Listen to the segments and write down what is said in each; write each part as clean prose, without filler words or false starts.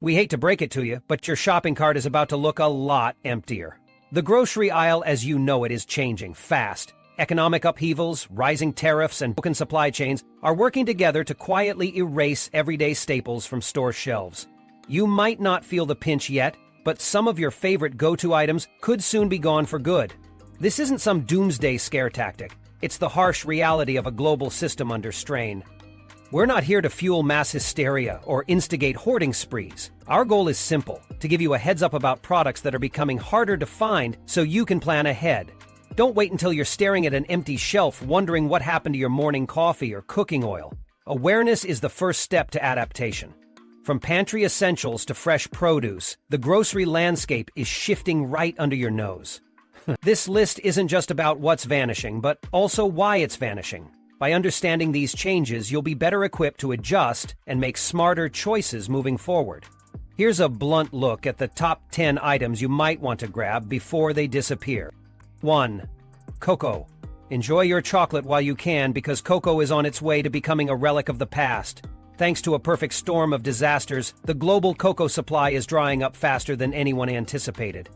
We hate to break it to you, but your shopping cart is about to look a lot emptier. The grocery aisle as you know it is changing fast. Economic upheavals, rising tariffs, and broken supply chains are working together to quietly erase everyday staples from store shelves. You might not feel the pinch yet, but some of your favorite go-to items could soon be gone for good. This isn't some doomsday scare tactic. It's the harsh reality of a global system under strain. We're not here to fuel mass hysteria or instigate hoarding sprees. Our goal is simple, to give you a heads up about products that are becoming harder to find so you can plan ahead. Don't wait until you're staring at an empty shelf wondering what happened to your morning coffee or cooking oil. Awareness is the first step to adaptation. From pantry essentials to fresh produce, the grocery landscape is shifting right under your nose. This list isn't just about what's vanishing, but also why it's vanishing. By understanding these changes, you'll be better equipped to adjust and make smarter choices moving forward. Here's a blunt look at the top 10 items you might want to grab before they disappear. 1. Cocoa. Enjoy your chocolate while you can because cocoa is on its way to becoming a relic of the past. Thanks to a perfect storm of disasters, the global cocoa supply is drying up faster than anyone anticipated.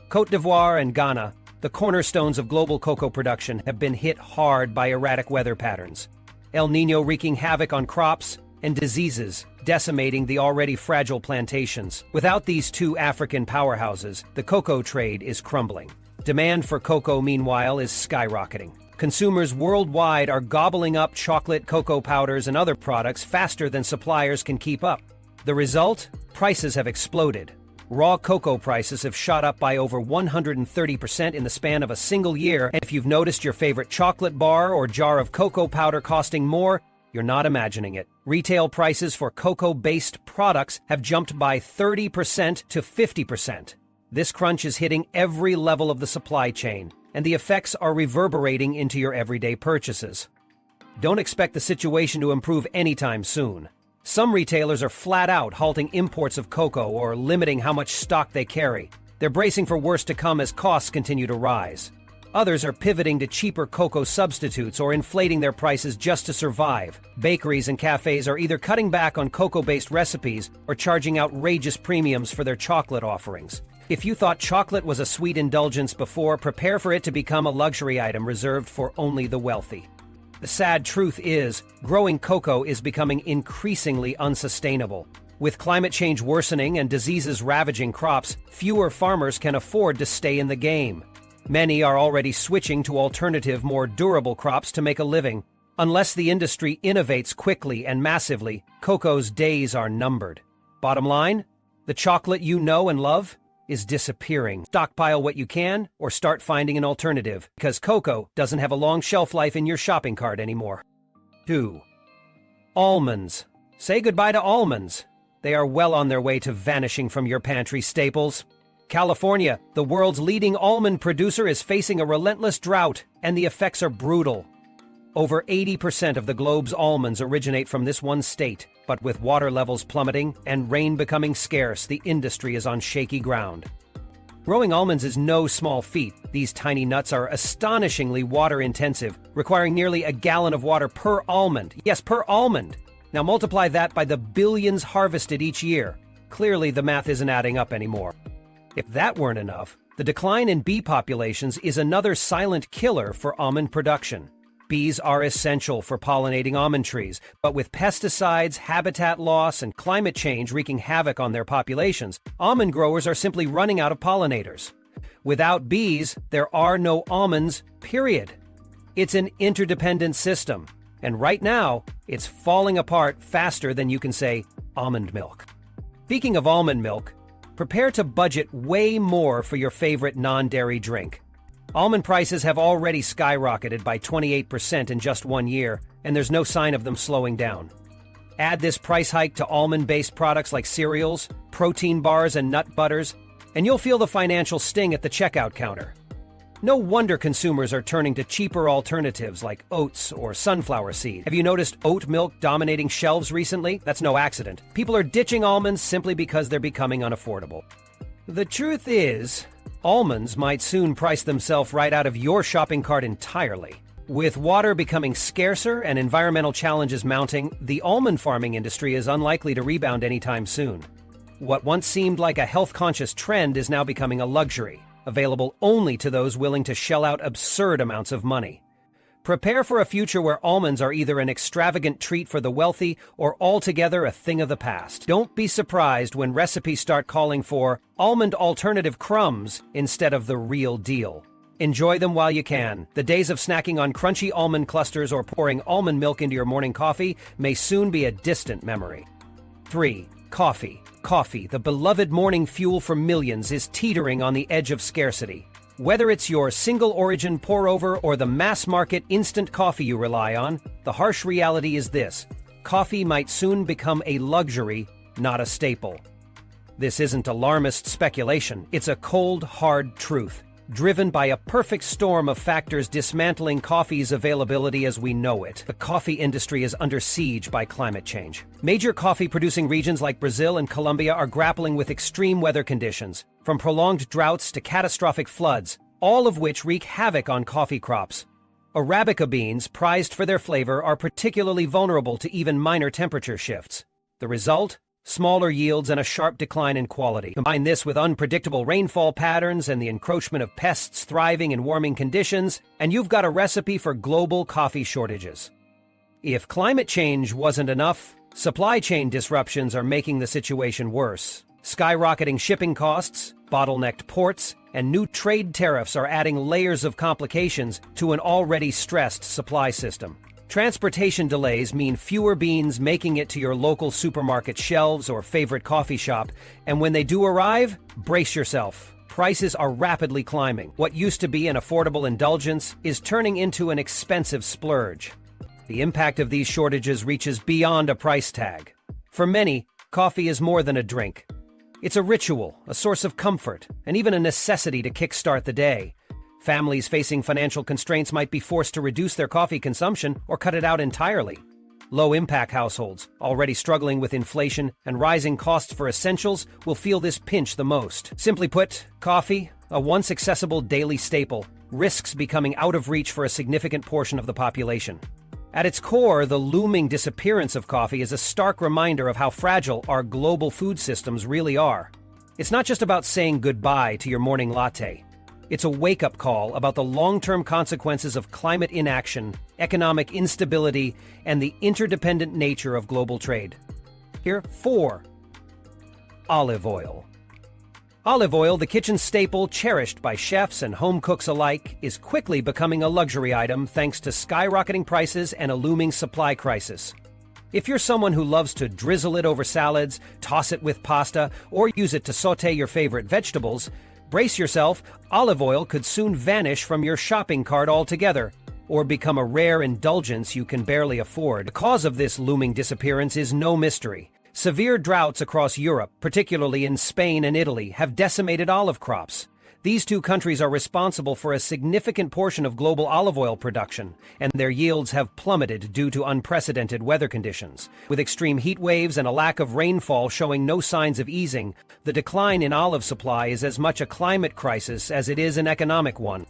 Côte d'Ivoire and Ghana, the cornerstones of global cocoa production, have been hit hard by erratic weather patterns. El Niño wreaking havoc on crops, and diseases decimating the already fragile plantations. Without these two African powerhouses, the cocoa trade is crumbling. Demand for cocoa, meanwhile, is skyrocketing. Consumers worldwide are gobbling up chocolate, cocoa powders, and other products faster than suppliers can keep up. The result? Prices have exploded. Raw cocoa prices have shot up by over 130% in the span of a single year, and if you've noticed your favorite chocolate bar or jar of cocoa powder costing more, you're not imagining it. Retail prices for cocoa-based products have jumped by 30% to 50%. This crunch is hitting every level of the supply chain, and the effects are reverberating into your everyday purchases. Don't expect the situation to improve anytime soon. Some retailers are flat out halting imports of cocoa or limiting how much stock they carry. They're bracing for worse to come as costs continue to rise. Others are pivoting to cheaper cocoa substitutes or inflating their prices just to survive. Bakeries and cafes are either cutting back on cocoa-based recipes or charging outrageous premiums for their chocolate offerings. If you thought chocolate was a sweet indulgence before, prepare for it to become a luxury item reserved for only the wealthy. The sad truth is, growing cocoa is becoming increasingly unsustainable. With climate change worsening and diseases ravaging crops, fewer farmers can afford to stay in the game. Many are already switching to alternative, more durable crops to make a living. Unless the industry innovates quickly and massively, cocoa's days are numbered. Bottom line, the chocolate you know and love is disappearing. Stockpile what you can or start finding an alternative, because cocoa doesn't have a long shelf life in your shopping cart anymore. 2. Almonds. Say goodbye to almonds. They are well on their way to vanishing from your pantry staples. California, the world's leading almond producer, is facing a relentless drought, and the effects are brutal. Over 80% of the globe's almonds originate from this one state, but with water levels plummeting and rain becoming scarce, the industry is on shaky ground. Growing almonds is no small feat. These tiny nuts are astonishingly water-intensive, requiring nearly a gallon of water per almond. Yes, per almond! Now multiply that by the billions harvested each year. Clearly, the math isn't adding up anymore. If that weren't enough, the decline in bee populations is another silent killer for almond production. Bees are essential for pollinating almond trees, but with pesticides, habitat loss, and climate change wreaking havoc on their populations, almond growers are simply running out of pollinators. Without bees, there are no almonds, period. It's an interdependent system, and right now, it's falling apart faster than you can say almond milk. Speaking of almond milk, prepare to budget way more for your favorite non-dairy drink. Almond prices have already skyrocketed by 28% in just 1 year, and there's no sign of them slowing down. Add this price hike to almond-based products like cereals, protein bars, and nut butters, and you'll feel the financial sting at the checkout counter. No wonder consumers are turning to cheaper alternatives like oats or sunflower seed. Have you noticed oat milk dominating shelves recently? That's no accident. People are ditching almonds simply because they're becoming unaffordable. The truth is, almonds might soon price themselves right out of your shopping cart entirely. With water becoming scarcer and environmental challenges mounting, the almond farming industry is unlikely to rebound anytime soon. What once seemed like a health-conscious trend is now becoming a luxury, available only to those willing to shell out absurd amounts of money. Prepare for a future where almonds are either an extravagant treat for the wealthy or altogether a thing of the past. Don't be surprised when recipes start calling for almond alternative crumbs instead of the real deal. Enjoy them while you can. The days of snacking on crunchy almond clusters or pouring almond milk into your morning coffee may soon be a distant memory. 3. Coffee. Coffee, the beloved morning fuel for millions, is teetering on the edge of scarcity. Whether it's your single-origin pour-over or the mass-market instant coffee you rely on, the harsh reality is this: coffee might soon become a luxury, not a staple. This isn't alarmist speculation, it's a cold, hard truth, driven by a perfect storm of factors dismantling coffee's availability as we know it. The coffee industry is under siege by climate change. Major coffee-producing regions like Brazil and Colombia are grappling with extreme weather conditions, from prolonged droughts to catastrophic floods, all of which wreak havoc on coffee crops. Arabica beans, prized for their flavor, are particularly vulnerable to even minor temperature shifts. The result? Smaller yields and a sharp decline in quality. Combine this with unpredictable rainfall patterns and the encroachment of pests thriving in warming conditions, and you've got a recipe for global coffee shortages. If climate change wasn't enough, supply chain disruptions are making the situation worse. Skyrocketing shipping costs, bottlenecked ports, and new trade tariffs are adding layers of complications to an already stressed supply system. Transportation delays mean fewer beans making it to your local supermarket shelves or favorite coffee shop, and when they do arrive, brace yourself. Prices are rapidly climbing. What used to be an affordable indulgence is turning into an expensive splurge. The impact of these shortages reaches beyond a price tag. For many, coffee is more than a drink. It's a ritual, a source of comfort, and even a necessity to kickstart the day. Families facing financial constraints might be forced to reduce their coffee consumption or cut it out entirely. Low-impact households, already struggling with inflation and rising costs for essentials, will feel this pinch the most. Simply put, coffee, a once accessible daily staple, risks becoming out of reach for a significant portion of the population. At its core, the looming disappearance of coffee is a stark reminder of how fragile our global food systems really are. It's not just about saying goodbye to your morning latte. It's a wake-up call about the long-term consequences of climate inaction, economic instability, and the interdependent nature of global trade. Here, 4. Olive oil. Olive oil, the kitchen staple cherished by chefs and home cooks alike, is quickly becoming a luxury item thanks to skyrocketing prices and a looming supply crisis. If you're someone who loves to drizzle it over salads, toss it with pasta, or use it to sauté your favorite vegetables, brace yourself, olive oil could soon vanish from your shopping cart altogether, or become a rare indulgence you can barely afford. The cause of this looming disappearance is no mystery. Severe droughts across Europe, particularly in Spain and Italy, have decimated olive crops. These two countries are responsible for a significant portion of global olive oil production, and their yields have plummeted due to unprecedented weather conditions. With extreme heat waves and a lack of rainfall showing no signs of easing, the decline in olive supply is as much a climate crisis as it is an economic one.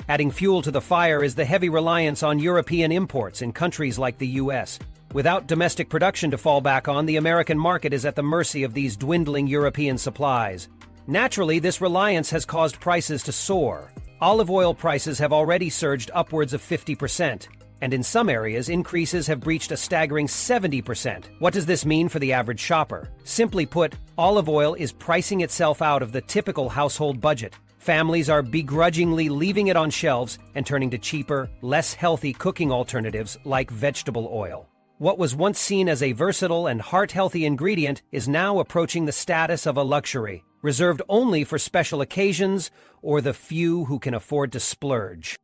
Adding fuel to the fire is the heavy reliance on European imports in countries like the U.S. Without domestic production to fall back on, the American market is at the mercy of these dwindling European supplies. Naturally, this reliance has caused prices to soar. Olive oil prices have already surged upwards of 50%, and in some areas, increases have breached a staggering 70%. What does this mean for the average shopper? Simply put, olive oil is pricing itself out of the typical household budget. Families are begrudgingly leaving it on shelves and turning to cheaper, less healthy cooking alternatives like vegetable oil. What was once seen as a versatile and heart-healthy ingredient is now approaching the status of a luxury, reserved only for special occasions or the few who can afford to splurge.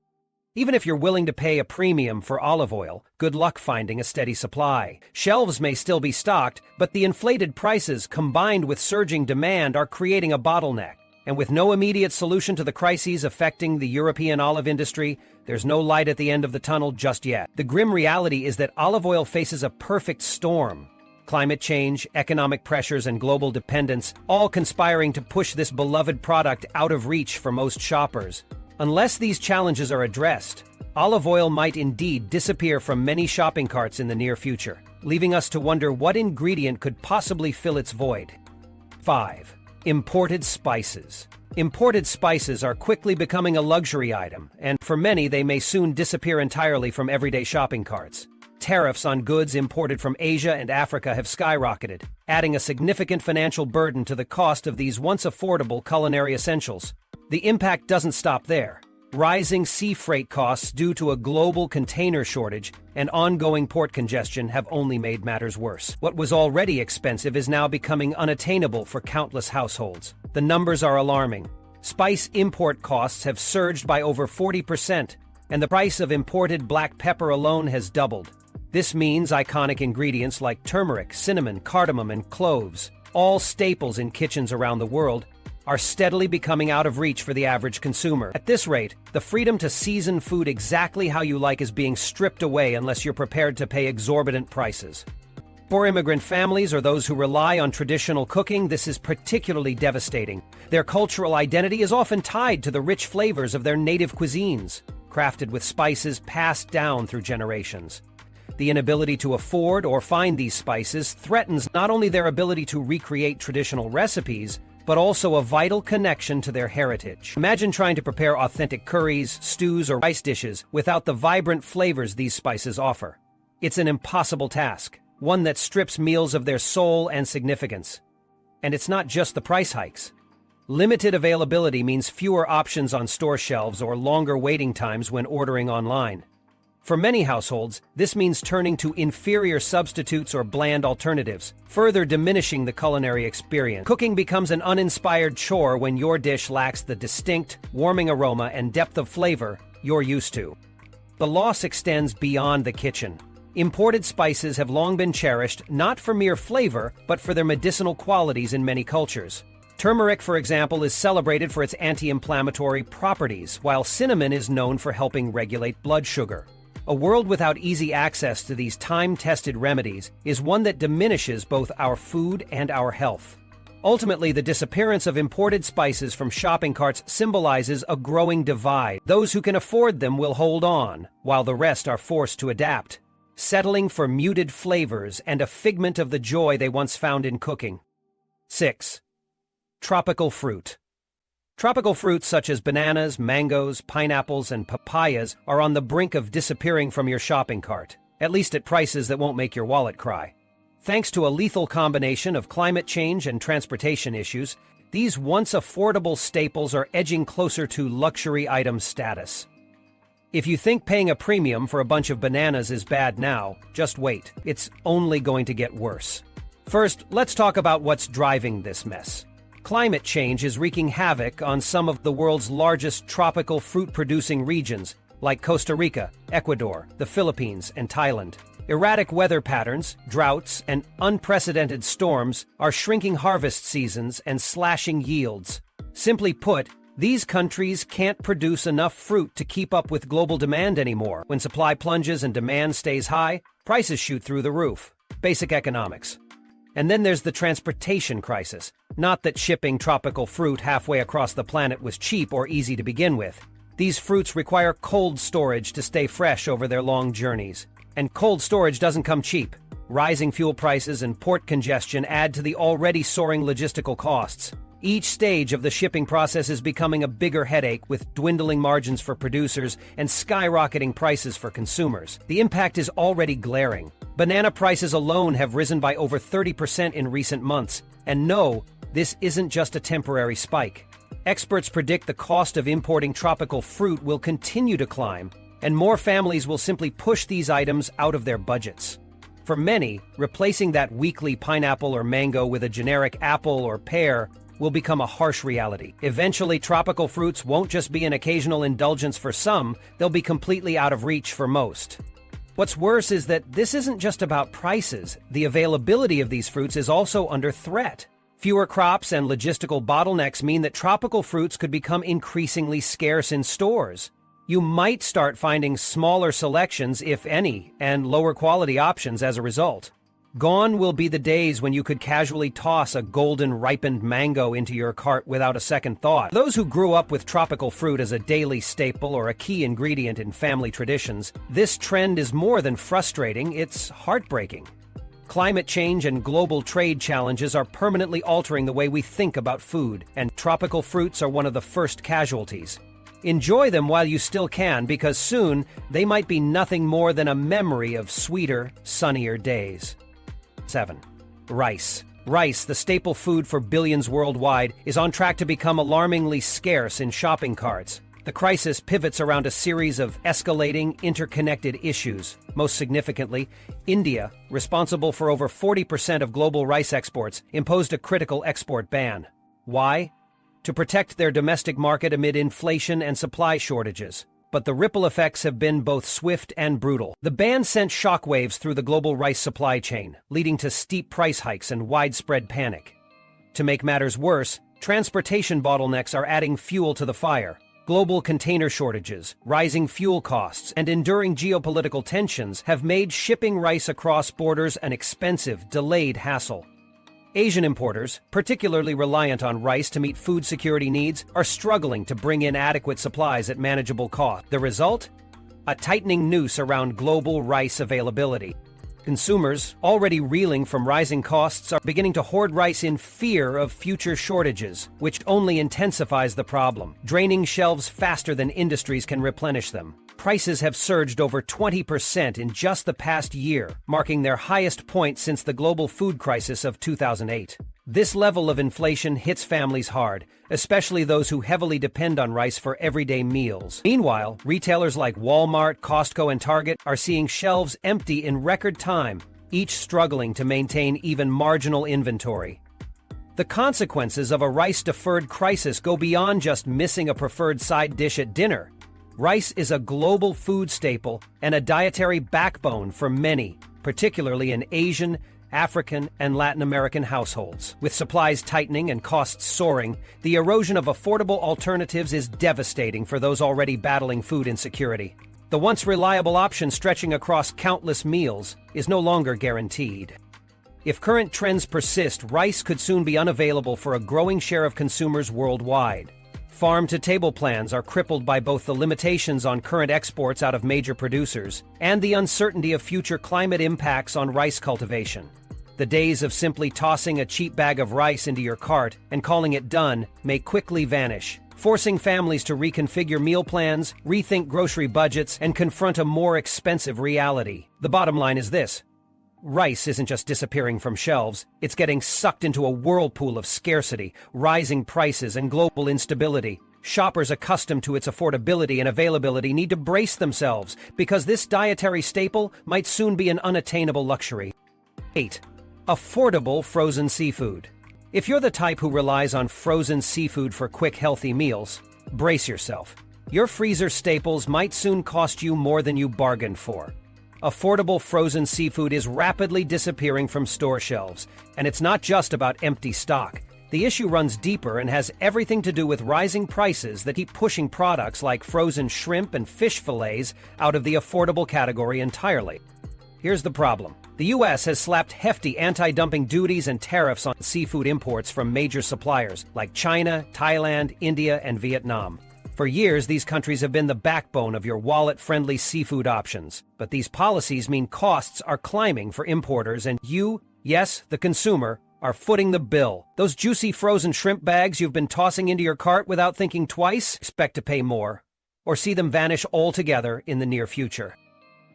Even if you're willing to pay a premium for olive oil, good luck finding a steady supply. Shelves may still be stocked, but the inflated prices combined with surging demand are creating a bottleneck. And with no immediate solution to the crises affecting the European olive industry, there's no light at the end of the tunnel just yet. The grim reality is that olive oil faces a perfect storm. Climate change, economic pressures, and global dependence, all conspiring to push this beloved product out of reach for most shoppers. Unless these challenges are addressed, olive oil might indeed disappear from many shopping carts in the near future, leaving us to wonder what ingredient could possibly fill its void. 5. Imported spices. Imported spices are quickly becoming a luxury item, and for many they may soon disappear entirely from everyday shopping carts. Tariffs on goods imported from Asia and Africa have skyrocketed, adding a significant financial burden to the cost of these once affordable culinary essentials. The impact doesn't stop there. Rising sea freight costs due to a global container shortage and ongoing port congestion have only made matters worse. What was already expensive is now becoming unattainable for countless households. The numbers are alarming. Spice import costs have surged by over 40%, and the price of imported black pepper alone has doubled. This means iconic ingredients like turmeric, cinnamon, cardamom, and cloves, all staples in kitchens around the world, are steadily becoming out of reach for the average consumer. At this rate, the freedom to season food exactly how you like is being stripped away unless you're prepared to pay exorbitant prices. For immigrant families or those who rely on traditional cooking, this is particularly devastating. Their cultural identity is often tied to the rich flavors of their native cuisines, crafted with spices passed down through generations. The inability to afford or find these spices threatens not only their ability to recreate traditional recipes, but also a vital connection to their heritage. Imagine trying to prepare authentic curries, stews, or rice dishes without the vibrant flavors these spices offer. It's an impossible task, one that strips meals of their soul and significance. And it's not just the price hikes. Limited availability means fewer options on store shelves or longer waiting times when ordering online. For many households, this means turning to inferior substitutes or bland alternatives, further diminishing the culinary experience. Cooking becomes an uninspired chore when your dish lacks the distinct, warming aroma and depth of flavor you're used to. The loss extends beyond the kitchen. Imported spices have long been cherished not for mere flavor, but for their medicinal qualities in many cultures. Turmeric, for example, is celebrated for its anti-inflammatory properties, while cinnamon is known for helping regulate blood sugar. A world without easy access to these time-tested remedies is one that diminishes both our food and our health. Ultimately, the disappearance of imported spices from shopping carts symbolizes a growing divide. Those who can afford them will hold on, while the rest are forced to adapt, settling for muted flavors and a figment of the joy they once found in cooking. 6. Tropical fruit. Tropical fruits such as bananas, mangoes, pineapples, and papayas are on the brink of disappearing from your shopping cart, at least at prices that won't make your wallet cry. Thanks to a lethal combination of climate change and transportation issues, these once affordable staples are edging closer to luxury item status. If you think paying a premium for a bunch of bananas is bad now, just wait. It's only going to get worse. First, let's talk about what's driving this mess. Climate change is wreaking havoc on some of the world's largest tropical fruit-producing regions, like Costa Rica, Ecuador, the Philippines, and Thailand. Erratic weather patterns, droughts, and unprecedented storms are shrinking harvest seasons and slashing yields. Simply put, these countries can't produce enough fruit to keep up with global demand anymore. When supply plunges and demand stays high, prices shoot through the roof. Basic economics. And then there's the transportation crisis. Not that shipping tropical fruit halfway across the planet was cheap or easy to begin with. These fruits require cold storage to stay fresh over their long journeys. And cold storage doesn't come cheap. Rising fuel prices and port congestion add to the already soaring logistical costs. Each stage of the shipping process is becoming a bigger headache, with dwindling margins for producers and skyrocketing prices for consumers. The impact is already glaring. Banana prices alone have risen by over 30% in recent months. And no, this isn't just a temporary spike. Experts predict the cost of importing tropical fruit will continue to climb, and more families will simply push these items out of their budgets. For many, replacing that weekly pineapple or mango with a generic apple or pear will become a harsh reality. Eventually, tropical fruits won't just be an occasional indulgence for some, they'll be completely out of reach for most. What's worse is that this isn't just about prices. The availability of these fruits is also under threat. Fewer crops and logistical bottlenecks mean that tropical fruits could become increasingly scarce in stores. You might start finding smaller selections, if any, and lower quality options as a result. Gone will be the days when you could casually toss a golden ripened mango into your cart without a second thought. Those who grew up with tropical fruit as a daily staple or a key ingredient in family traditions, this trend is more than frustrating, it's heartbreaking. Climate change and global trade challenges are permanently altering the way we think about food, and tropical fruits are one of the first casualties. Enjoy them while you still can, because soon they might be nothing more than a memory of sweeter, sunnier days. 7. Rice. Rice, the staple food for billions worldwide, is on track to become alarmingly scarce in shopping carts. The crisis pivots around a series of escalating, interconnected issues. Most significantly, India, responsible for over 40% of global rice exports, imposed a critical export ban. Why? To protect their domestic market amid inflation and supply shortages. But the ripple effects have been both swift and brutal. The ban sent shockwaves through the global rice supply chain, leading to steep price hikes and widespread panic. To make matters worse, transportation bottlenecks are adding fuel to the fire. Global container shortages, rising fuel costs, and enduring geopolitical tensions have made shipping rice across borders an expensive, delayed hassle. Asian importers, particularly reliant on rice to meet food security needs, are struggling to bring in adequate supplies at manageable cost. The result? A tightening noose around global rice availability. Consumers, already reeling from rising costs, are beginning to hoard rice in fear of future shortages, which only intensifies the problem, draining shelves faster than industries can replenish them. Prices have surged over 20% in just the past year, marking their highest point since the global food crisis of 2008. This level of inflation hits families hard, especially those who heavily depend on rice for everyday meals. Meanwhile, retailers like Walmart, Costco, and Target are seeing shelves empty in record time, each struggling to maintain even marginal inventory. The consequences of a rice-deferred crisis go beyond just missing a preferred side dish at dinner. Rice is a global food staple and a dietary backbone for many, particularly in Asian, African, and Latin American households. With supplies tightening and costs soaring, the erosion of affordable alternatives is devastating for those already battling food insecurity. The once reliable option stretching across countless meals is no longer guaranteed. If current trends persist, rice could soon be unavailable for a growing share of consumers worldwide. Farm-to-table plans are crippled by both the limitations on current exports out of major producers and the uncertainty of future climate impacts on rice cultivation. The days of simply tossing a cheap bag of rice into your cart and calling it done may quickly vanish, forcing families to reconfigure meal plans, rethink grocery budgets, and confront a more expensive reality. The bottom line is this: rice isn't just disappearing from shelves, it's getting sucked into a whirlpool of scarcity, rising prices, and global instability. Shoppers accustomed to its affordability and availability need to brace themselves, because this dietary staple might soon be an unattainable luxury. 8. Affordable frozen seafood. If you're the type who relies on frozen seafood for quick, healthy meals, brace yourself. Your freezer staples might soon cost you more than you bargained for. Affordable frozen seafood is rapidly disappearing from store shelves, and it's not just about empty stock. The issue runs deeper and has everything to do with rising prices that keep pushing products like frozen shrimp and fish fillets out of the affordable category entirely. Here's the problem. The U.S. has slapped hefty anti-dumping duties and tariffs on seafood imports from major suppliers like China, Thailand, India, and Vietnam. For years, these countries have been the backbone of your wallet-friendly seafood options. But these policies mean costs are climbing for importers, and you, yes, the consumer, are footing the bill. Those juicy frozen shrimp bags you've been tossing into your cart without thinking twice, expect to pay more, or see them vanish altogether in the near future.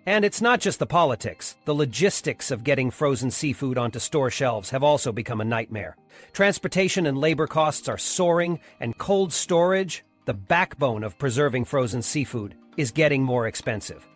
And it's not just the politics. The logistics of getting frozen seafood onto store shelves have also become a nightmare. Transportation and labor costs are soaring, and cold storage, the backbone of preserving frozen seafood, is getting more expensive.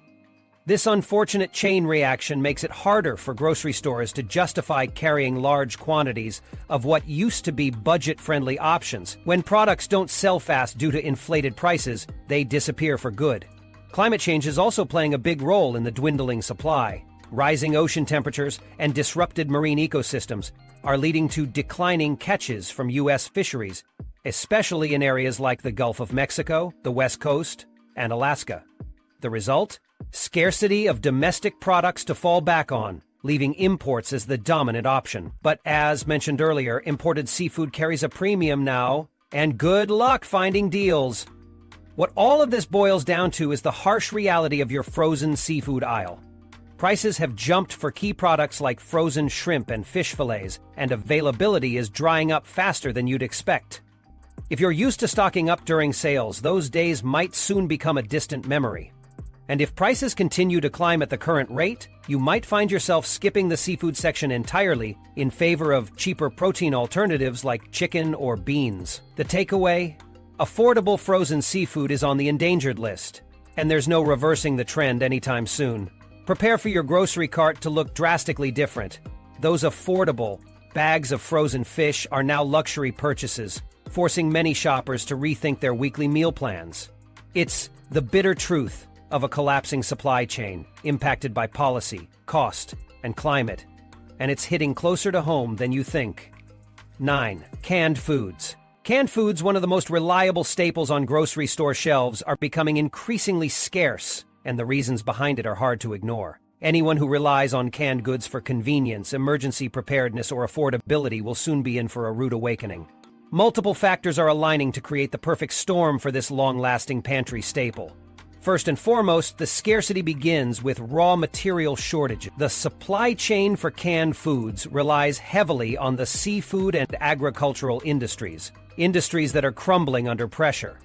This unfortunate chain reaction makes it harder for grocery stores to justify carrying large quantities of what used to be budget-friendly options. When products don't sell fast due to inflated prices, they disappear for good. Climate change is also playing a big role in the dwindling supply. Rising ocean temperatures and disrupted marine ecosystems are leading to declining catches from U.S. fisheries, especially in areas like the Gulf of Mexico, the West Coast, and Alaska. The result? Scarcity of domestic products to fall back on, leaving imports as the dominant option. But as mentioned earlier, imported seafood carries a premium now, and good luck finding deals. What all of this boils down to is the harsh reality of your frozen seafood aisle. Prices have jumped for key products like frozen shrimp and fish fillets, and availability is drying up faster than you'd expect. If you're used to stocking up during sales, those days might soon become a distant memory. And if prices continue to climb at the current rate, you might find yourself skipping the seafood section entirely in favor of cheaper protein alternatives like chicken or beans. The takeaway? Affordable frozen seafood is on the endangered list, and there's no reversing the trend anytime soon. Prepare for your grocery cart to look drastically different. Those affordable bags of frozen fish are now luxury purchases, forcing many shoppers to rethink their weekly meal plans. It's the bitter truth of a collapsing supply chain impacted by policy, cost, and climate, and it's hitting closer to home than you think. 9. Canned foods. Canned foods, one of the most reliable staples on grocery store shelves, are becoming increasingly scarce, and the reasons behind it are hard to ignore. Anyone who relies on canned goods for convenience, emergency preparedness, or affordability will soon be in for a rude awakening. Multiple factors are aligning to create the perfect storm for this long-lasting pantry staple. First and foremost, the scarcity begins with raw material shortages. The supply chain for canned foods relies heavily on the seafood and agricultural industries that are crumbling under pressure.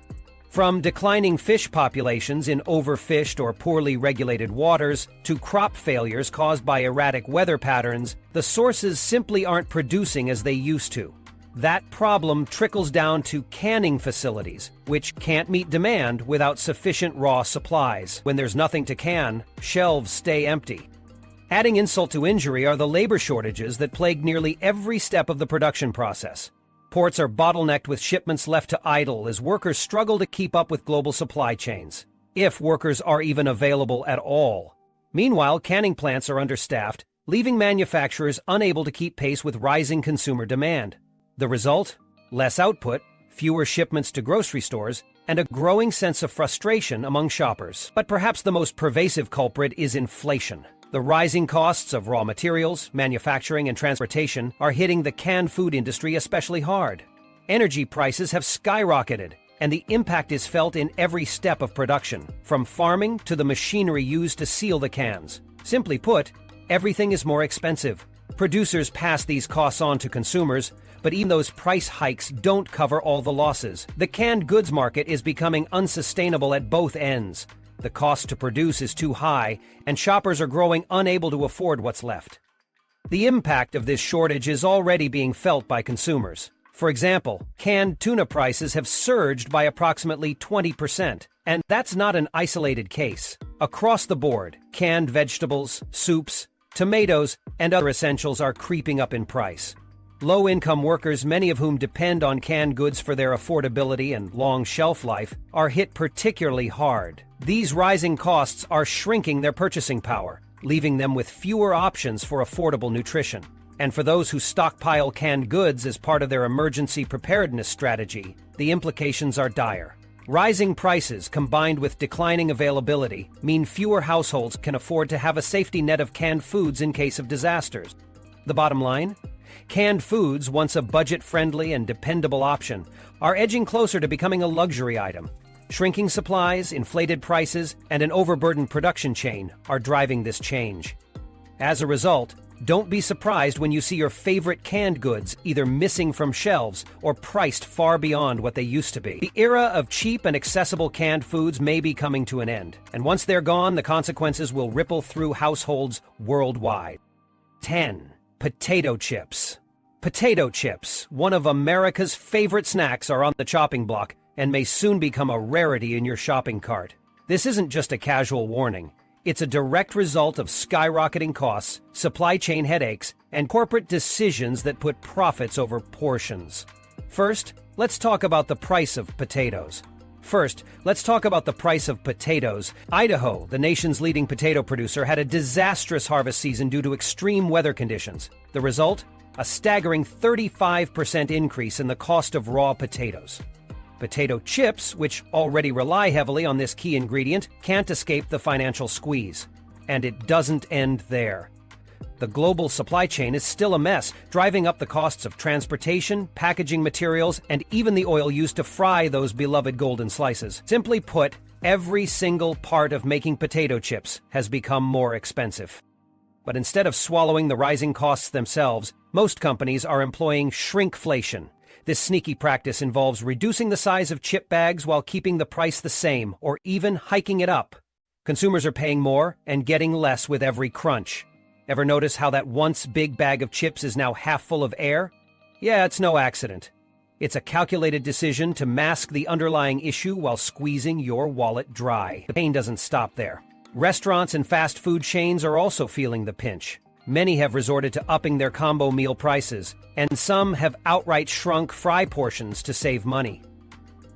From declining fish populations in overfished or poorly regulated waters to crop failures caused by erratic weather patterns, the sources simply aren't producing as they used to. That problem trickles down to canning facilities, which can't meet demand without sufficient raw supplies. When there's nothing to can, shelves stay empty. Adding insult to injury are the labor shortages that plague nearly every step of the production process. Ports are bottlenecked with shipments left to idle as workers struggle to keep up with global supply chains, if workers are even available at all. Meanwhile, canning plants are understaffed, leaving manufacturers unable to keep pace with rising consumer demand. The result? Less output, fewer shipments to grocery stores, and a growing sense of frustration among shoppers. But perhaps the most pervasive culprit is inflation. The rising costs of raw materials, manufacturing, and transportation are hitting the canned food industry especially hard. Energy prices have skyrocketed, and the impact is felt in every step of production, from farming to the machinery used to seal the cans. Simply put, everything is more expensive. Producers pass these costs on to consumers, but even those price hikes don't cover all the losses. The canned goods market is becoming unsustainable at both ends. The cost to produce is too high, and shoppers are growing unable to afford what's left. The impact of this shortage is already being felt by consumers. For example, canned tuna prices have surged by approximately 20%, and that's not an isolated case. Across the board, canned vegetables, soups, tomatoes, and other essentials are creeping up in price. Low-income workers, many of whom depend on canned goods for their affordability and long shelf life, are hit particularly hard. These rising costs are shrinking their purchasing power, leaving them with fewer options for affordable nutrition. And for those who stockpile canned goods as part of their emergency preparedness strategy, the implications are dire. Rising prices combined with declining availability mean fewer households can afford to have a safety net of canned foods in case of disasters. The bottom line? Canned foods, once a budget-friendly and dependable option, are edging closer to becoming a luxury item. Shrinking supplies, inflated prices, and an overburdened production chain are driving this change. As a result, don't be surprised when you see your favorite canned goods either missing from shelves or priced far beyond what they used to be. The era of cheap and accessible canned foods may be coming to an end, and once they're gone, the consequences will ripple through households worldwide. 10. Potato chips. Potato chips, one of America's favorite snacks, are on the chopping block and may soon become a rarity in your shopping cart. This isn't just a casual warning. It's a direct result of skyrocketing costs, supply chain headaches, and corporate decisions that put profits over portions. First, let's talk about the price of potatoes. Idaho, the nation's leading potato producer, had a disastrous harvest season due to extreme weather conditions. The result? A staggering 35% increase in the cost of raw potatoes. Potato chips, which already rely heavily on this key ingredient, can't escape the financial squeeze. And it doesn't end there. The global supply chain is still a mess, driving up the costs of transportation, packaging materials, and even the oil used to fry those beloved golden slices. Simply put, every single part of making potato chips has become more expensive. But instead of swallowing the rising costs themselves, most companies are employing shrinkflation. This sneaky practice involves reducing the size of chip bags while keeping the price the same, or even hiking it up. Consumers are paying more and getting less with every crunch. Ever notice how that once big bag of chips is now half full of air? Yeah, it's no accident. It's a calculated decision to mask the underlying issue while squeezing your wallet dry. The pain doesn't stop there. Restaurants and fast food chains are also feeling the pinch. Many have resorted to upping their combo meal prices, and some have outright shrunk fry portions to save money.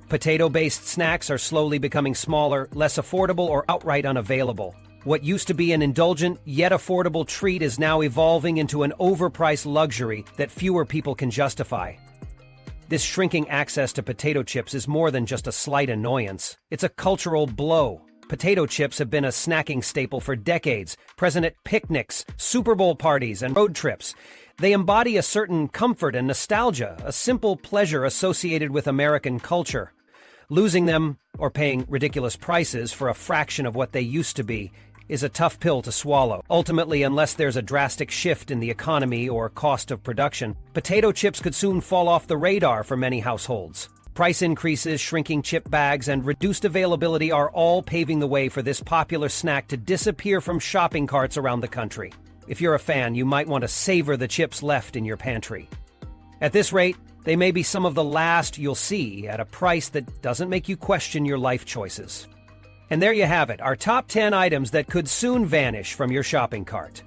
Potato-based snacks are slowly becoming smaller, less affordable, or outright unavailable. What used to be an indulgent yet affordable treat is now evolving into an overpriced luxury that fewer people can justify. This shrinking access to potato chips is more than just a slight annoyance. It's a cultural blow. Potato chips have been a snacking staple for decades, present at picnics, Super Bowl parties, and road trips. They embody a certain comfort and nostalgia, a simple pleasure associated with American culture. Losing them, or paying ridiculous prices for a fraction of what they used to be, is a tough pill to swallow. Ultimately, unless there's a drastic shift in the economy or cost of production, potato chips could soon fall off the radar for many households. Price increases, shrinking chip bags, and reduced availability are all paving the way for this popular snack to disappear from shopping carts around the country. If you're a fan, you might want to savor the chips left in your pantry. At this rate, they may be some of the last you'll see at a price that doesn't make you question your life choices. And there you have it, our top 10 items that could soon vanish from your shopping cart.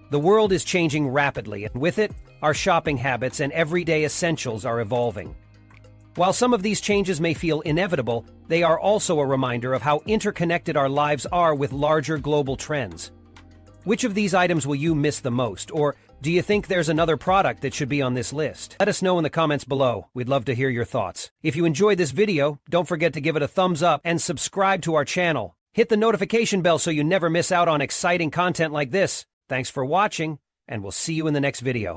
The world is changing rapidly, and with it, our shopping habits and everyday essentials are evolving. While some of these changes may feel inevitable, they are also a reminder of how interconnected our lives are with larger global trends. Which of these items will you miss the most, or do you think there's another product that should be on this list? Let us know in the comments below. We'd love to hear your thoughts. If you enjoyed this video, don't forget to give it a thumbs up and subscribe to our channel. Hit the notification bell so you never miss out on exciting content like this. Thanks for watching, and we'll see you in the next video.